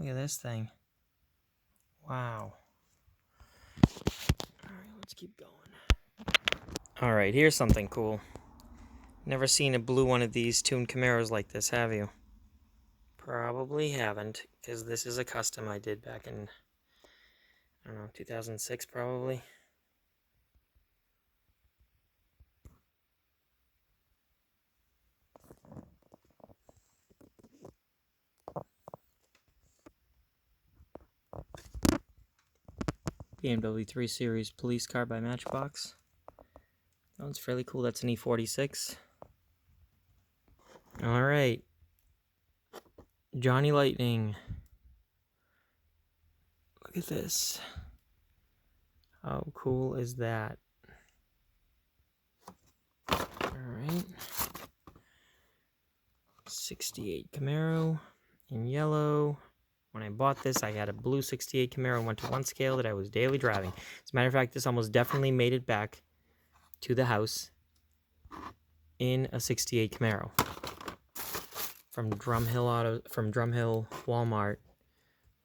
Look at this thing. Wow. Alright, let's keep going. Alright, here's something cool. Never seen a blue one of these tuned Camaros like this, have you? Probably haven't, because this is a custom I did back in, I don't know, 2006 probably. BMW 3 Series police car by Matchbox. That one's fairly cool. That's an E46. Alright. Johnny Lightning. Look at this. How cool is that? Alright. 68 Camaro in yellow. When I bought this, I had a blue 68 Camaro and went to one scale that I was daily driving. As a matter of fact, this almost definitely made it back to the house in a 68 Camaro. From Drumhill Walmart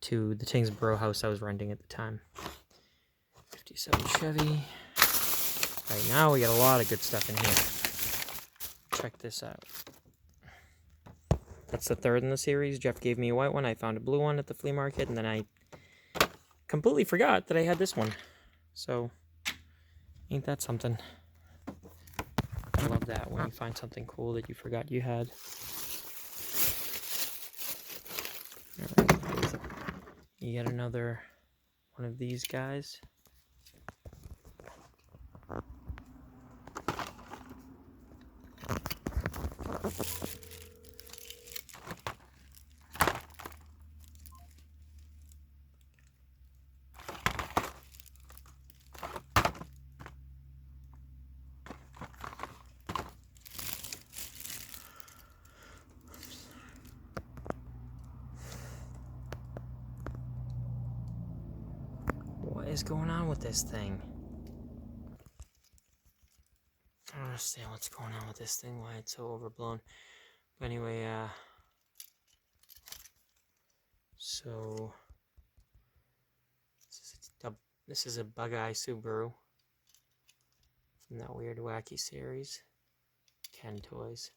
to the Tingsboro house I was renting at the time. 57 Chevy. Right now we got a lot of good stuff in here. Check this out. That's the third in the series. Jeff gave me a white one. I found a blue one at the flea market, and then I completely forgot that I had this one. So, ain't that something? I love that when you find something cool that you forgot you had. Alright, you get another one of these guys. What is going on with this thing? I don't understand what's going on with this thing, why it's so overblown. But anyway, so this is a Bug-Eye Subaru from that weird wacky series, Ken Toys.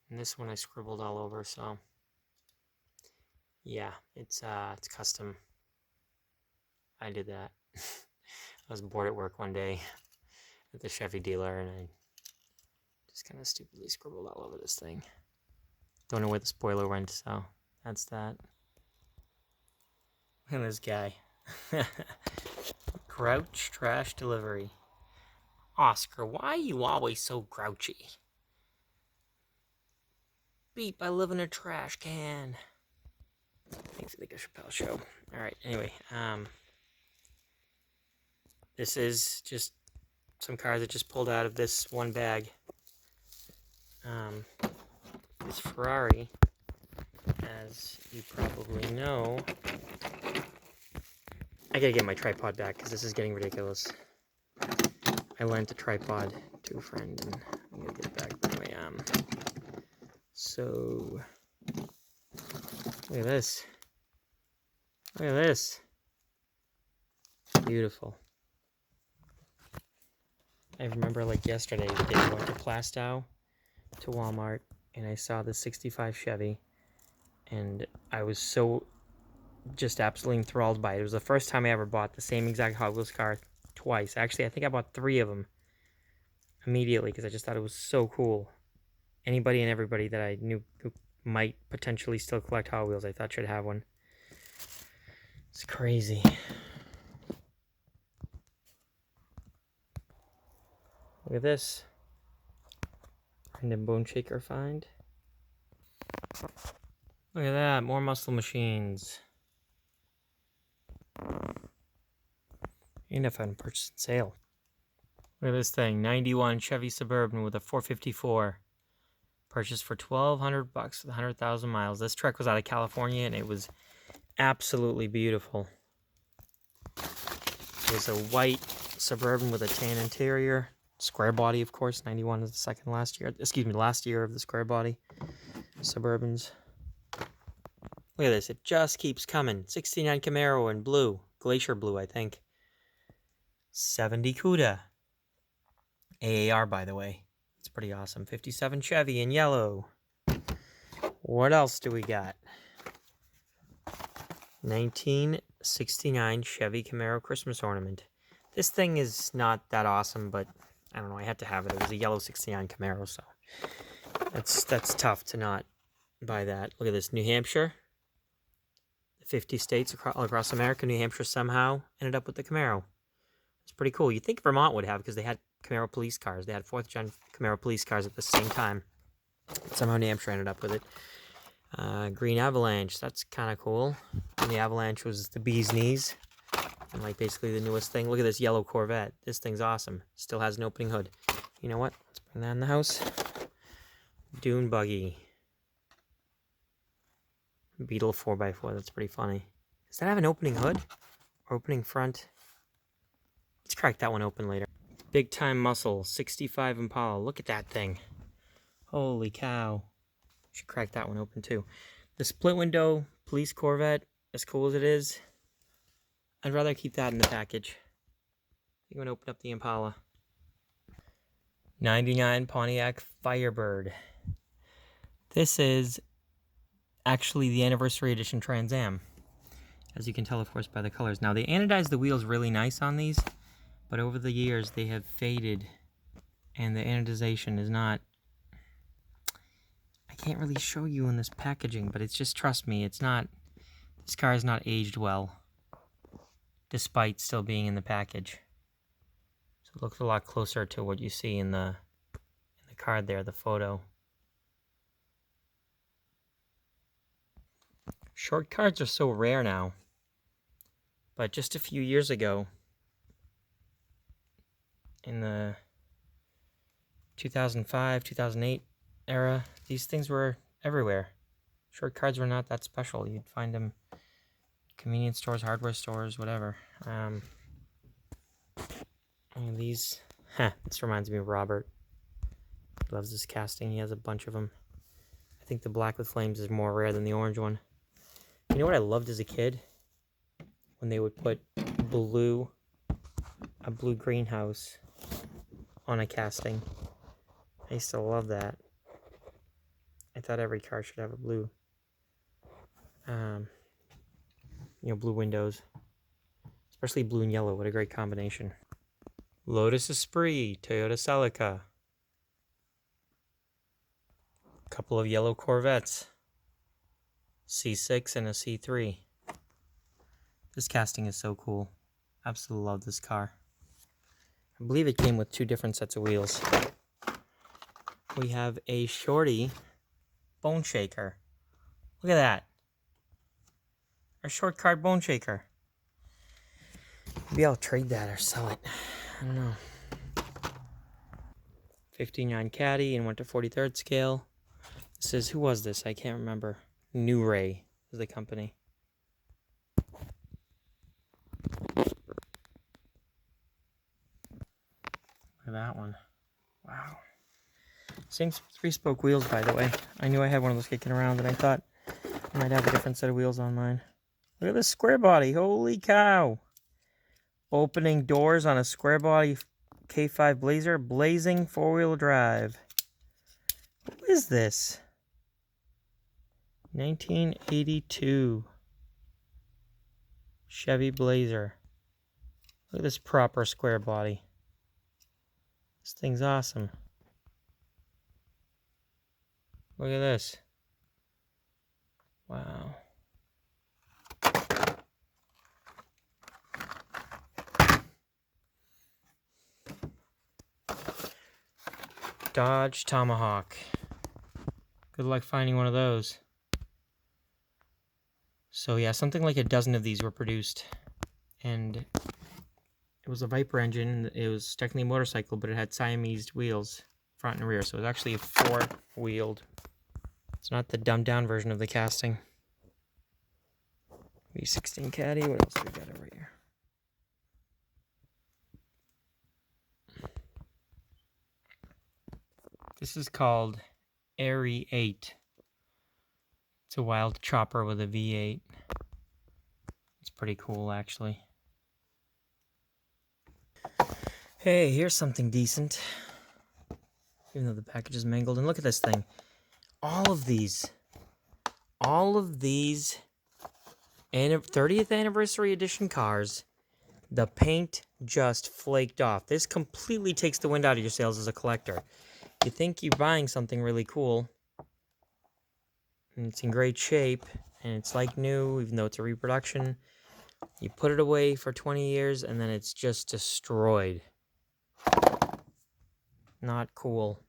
And this one I scribbled all over, so yeah, it's custom. I did that. I was bored at work one day at the Chevy dealer, and I just kind of stupidly scribbled all over this thing. Don't know where the spoiler went, so that's that. Look at this guy. Grouch Trash Delivery. Oscar, why are you always so grouchy? Beep, I live in a trash can. Makes it like a Chappelle show. Alright, anyway, this is just some cars that just pulled out of this one bag. This Ferrari, as you probably know. I gotta get my tripod back because this is getting ridiculous. I lent a tripod to a friend and I'm gonna get it back. But anyway, so look at this. Look at this. Beautiful. I remember like yesterday, the day I went to Plastow to Walmart and I saw the 65 Chevy and I was so just absolutely enthralled by it. It was the first time I ever bought the same exact Hot Wheels car twice. Actually, I think I bought 3 of them immediately because I just thought it was so cool. Anybody and everybody that I knew who might potentially still collect Hot Wheels, I thought should have one. It's crazy. Look at this. Random bone shaker find. Look at that, more muscle machines. And if I purchase and sale. Look at this thing, 91 Chevy Suburban with a 454. Purchased for $1,200 with 100,000 miles. This truck was out of California and it was absolutely beautiful. It was a white Suburban with a tan interior. Square body, of course. 91 is the last year of the square body Suburbans. Look at this. It just keeps coming. 69 Camaro in blue. Glacier blue, I think. 70 Cuda. AAR, by the way. It's pretty awesome. 57 Chevy in yellow. What else do we got? 1969 Chevy Camaro Christmas ornament. This thing is not that awesome, but I don't know. I had to have it. It was a yellow 69 Camaro, so that's tough to not buy that. Look at this. New Hampshire. 50 states across America. New Hampshire somehow ended up with the Camaro. It's pretty cool. You'd think Vermont would have, because they had Camaro police cars. They had 4th gen Camaro police cars at the same time. But somehow New Hampshire ended up with it. Green Avalanche. That's kind of cool. And the Avalanche was the bee's knees. And like basically the newest thing. Look at this yellow Corvette. This thing's awesome. Still has an opening hood. You know what? Let's bring that in the house. Dune buggy. Beetle 4x4. That's pretty funny. Does that have an opening hood? Or opening front? Let's crack that one open later. Big Time Muscle. 65 Impala. Look at that thing. Holy cow. Should crack that one open too. The split window police Corvette, as cool as it is, I'd rather keep that in the package. I'm going to open up the Impala. 99 Pontiac Firebird. This is actually the anniversary edition Trans Am, as you can tell, of course, by the colors. Now, they anodized the wheels really nice on these, but over the years they have faded, and the anodization is not... I can't really show you in this packaging, but it's just, trust me, it's not... This car is not aged well, despite still being in the package. So it looks a lot closer to what you see in the card there, the photo. Short cards are so rare now, but just a few years ago, in the 2005, 2008 era, these things were everywhere. Short cards were not that special. You'd find them convenience stores, hardware stores, whatever. And these, this reminds me of Robert. He loves this casting. He has a bunch of them. I think the black with flames is more rare than the orange one. You know what I loved as a kid? When they would put a blue greenhouse on a casting. I used to love that. I thought every car should have a blue. Blue windows. Especially blue and yellow. What a great combination. Lotus Esprit, Toyota Celica. A couple of yellow Corvettes. C6 and a C3. This casting is so cool. Absolutely love this car. I believe it came with 2 different sets of wheels. We have a Shorty Bone Shaker. Look at that. Our short card Bone Shaker. Maybe I'll trade that or sell it. I don't know. 59 Caddy and went to 43rd scale. This is, who was this? I can't remember. New Ray is the company. Look at that one. Wow. Same 3-spoke wheels, by the way. I knew I had one of those kicking around, and I thought I might have a different set of wheels on mine. Look at this square body. Holy cow. Opening doors on a square body K5 Blazer. Blazing 4-wheel drive. What is this? 1982 Chevy Blazer. Look at this proper square body. This thing's awesome. Look at this. Wow. Dodge Tomahawk. Good luck finding one of those. So yeah, something like a dozen of these were produced. And it was a Viper engine. It was technically a motorcycle, but it had Siamese wheels, front and rear. So it was actually a 4-wheeled. It's not the dumbed down version of the casting. V16 Caddy. What else do we got over here? This is called Airy 8. It's a wild chopper with a V8. It's pretty cool, actually. Hey, here's something decent. Even though the package is mangled. And look at this thing. All of these 30th anniversary edition cars, the paint just flaked off. This completely takes the wind out of your sails as a collector. You think you're buying something really cool, and it's in great shape, and it's like new, even though it's a reproduction. You put it away for 20 years, and then it's just destroyed. Not cool.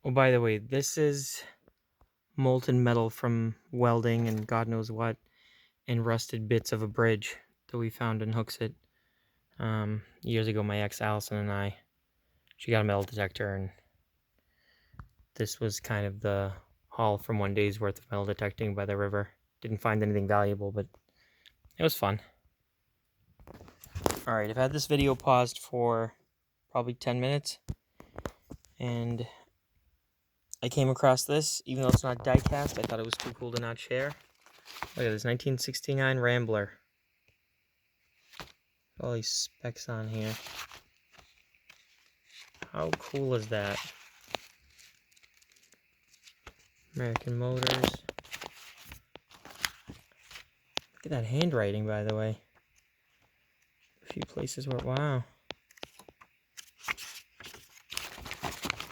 Oh, by the way, this is molten metal from welding and God knows what, and rusted bits of a bridge that we found in Hooksett. Years ago, my ex Allison and she got a metal detector, and this was kind of the haul from one day's worth of metal detecting by the river. Didn't find anything valuable, but it was fun. Alright, I've had this video paused for probably 10 minutes, and I came across this. Even though it's not die-cast, I thought it was too cool to not share. Look at this 1969 Rambler. All these specs on here. How cool is that? American Motors. Look at that handwriting, by the way. A few places where, wow. A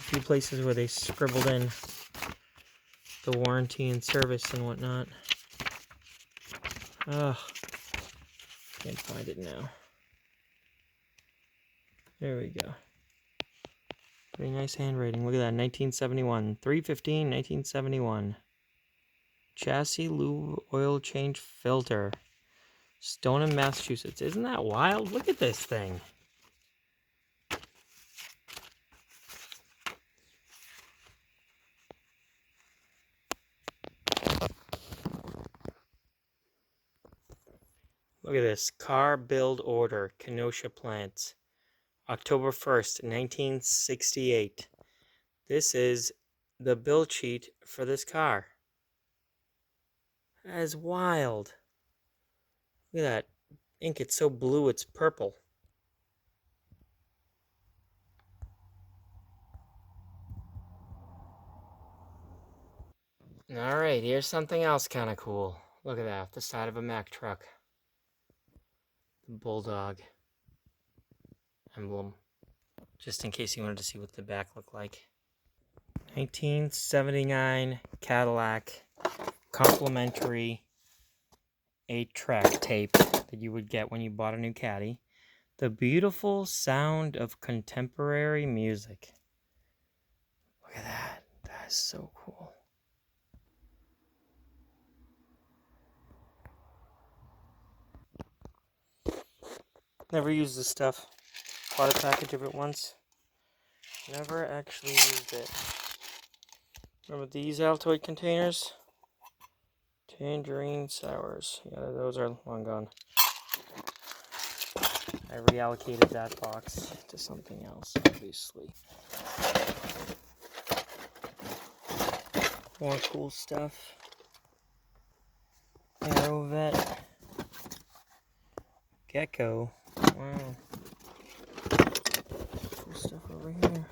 few places where they scribbled in the warranty and service and whatnot. Ugh. Can't find it now. There we go. Pretty nice handwriting. Look at that, 1971. 3/15, 1971. Chassis lube oil change filter. Stoneham, Massachusetts. Isn't that wild? Look at this thing. Look at this. Car build order. Kenosha plants. October 1st, 1968. This is the build sheet for this car. That is wild. Look at that ink. It's so blue, it's purple. Alright, here's something else kind of cool. Look at that, the side of a Mack truck. The Bulldog emblem. Just in case you wanted to see what the back looked like. 1979 Cadillac complimentary 8-track tape that you would get when you bought a new Caddy. The beautiful sound of contemporary music. Look at that. That is so cool. Never used this stuff. Bought a package of it once. Never actually used it. Remember these Altoid containers? Tangerine sours. Yeah, those are long gone. I reallocated that box to something else, obviously. More cool stuff. Aerovet. Gecko. Wow. Cool stuff over here.